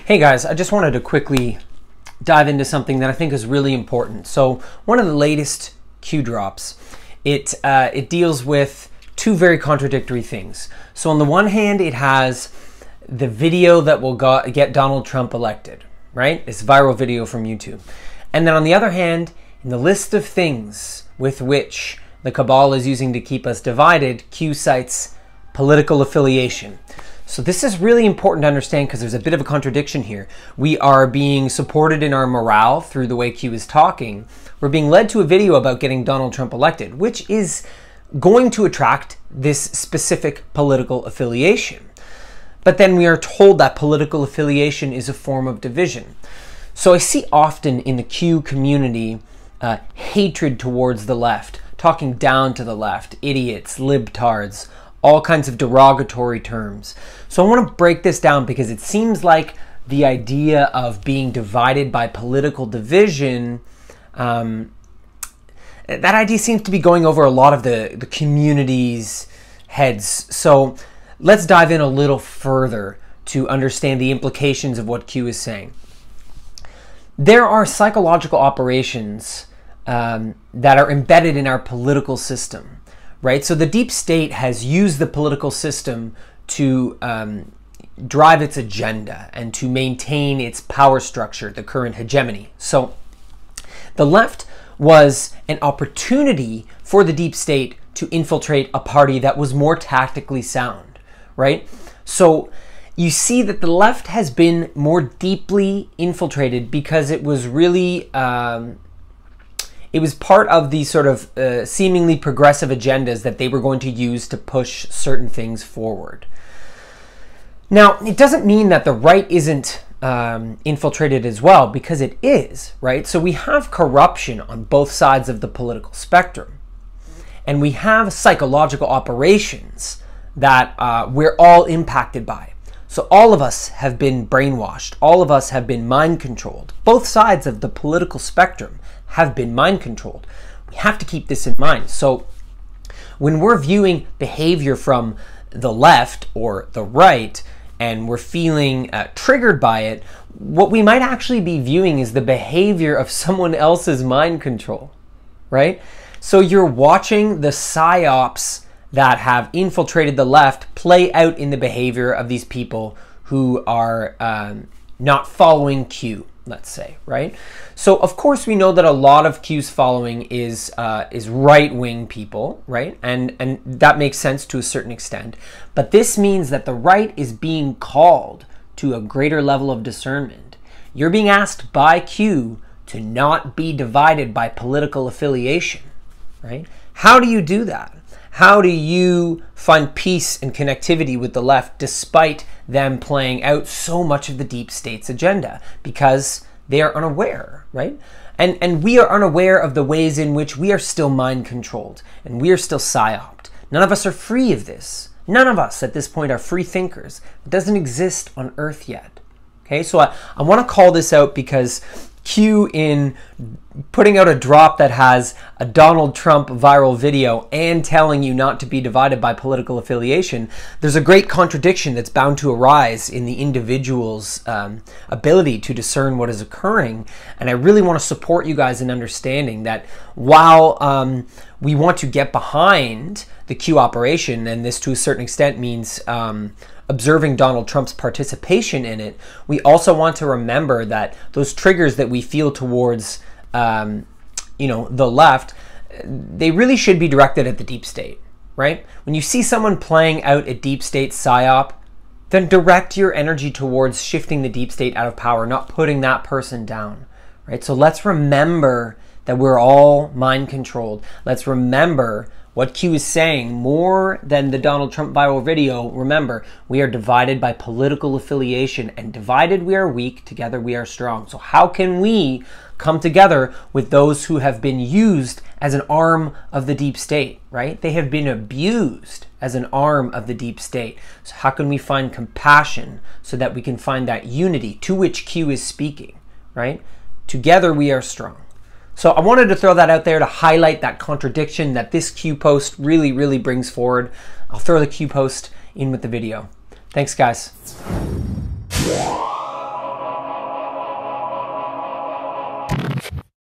Hey guys, I just wanted to quickly dive into something that I think is really important. So one of the latest Q drops, it deals with two very contradictory things. So on the one hand, it has the video that will get Donald Trump elected, right? This viral video from YouTube. And then on the other hand, in the list of things with which the cabal is using to keep us divided, Q cites political affiliation. So this is really important to understand because there's a bit of a contradiction here. We are being supported in our morale through the way Q is talking. We're being led to a video about getting Donald Trump elected, which is going to attract this specific political affiliation. But then we are told that political affiliation is a form of division. So I see often in the Q community hatred towards the left, talking down to the left, idiots, libtards, all kinds of derogatory terms. So I want to break this down because it seems like the idea of being divided by political division, that idea seems to be going over a lot of the community's heads. So let's dive in a little further to understand the implications of what Q is saying. There are psychological operations that are embedded in our political system. Right? So the deep state has used the political system to drive its agenda and to maintain its power structure, the current hegemony. So the left was an opportunity for the deep state to infiltrate a party that was more tactically sound, right? So you see that the left has been more deeply infiltrated because it was really it was part of the sort of seemingly progressive agendas that they were going to use to push certain things forward. Now, it doesn't mean that the right isn't infiltrated as well, because it is, right? So we have corruption on both sides of the political spectrum. And we have psychological operations that we're all impacted by. So all of us have been brainwashed. All of us have been mind controlled. Both sides of the political spectrum have been mind controlled. We have to keep this in mind. So when we're viewing behavior from the left or the right and we're feeling triggered by it, what we might actually be viewing is the behavior of someone else's mind control, right? So you're watching the psyops that have infiltrated the left play out in the behavior of these people who are not following Q, let's say, right? So of course we know that a lot of Q's following is right-wing people, right? And that makes sense to a certain extent. But this means that the right is being called to a greater level of discernment. You're being asked by Q to not be divided by political affiliation, right? How do you do that? How do you find peace and connectivity with the left despite them playing out so much of the deep state's agenda? Because they are unaware, right? And we are unaware of the ways in which we are still mind controlled and we are still psyoped. None of us are free of this. None of us at this point are free thinkers. It doesn't exist on Earth yet. Okay, so I want to call this out because Q, in putting out a drop that has a Donald Trump viral video and telling you not to be divided by political affiliation, there's a great contradiction that's bound to arise in the individual's ability to discern what is occurring. And I really want to support you guys in understanding that while we want to get behind the Q operation, and this to a certain extent means observing Donald Trump's participation in it, we also want to remember that those triggers that we feel towards the left, they really should be directed at the deep state, right? When you see someone playing out a deep state psyop, then direct your energy towards shifting the deep state out of power, not putting that person down, right? So let's remember that we're all mind controlled. Let's remember what Q is saying more than the Donald Trump viral video. Remember, we are divided by political affiliation, and divided we are weak, together we are strong. So how can we come together with those who have been used as an arm of the deep state, right? They have been abused as an arm of the deep state. So how can we find compassion so that we can find that unity to which Q is speaking, right? Together we are strong. So I wanted to throw that out there to highlight that contradiction that this Q post really, really brings forward. I'll throw the Q post in with the video. Thanks, guys.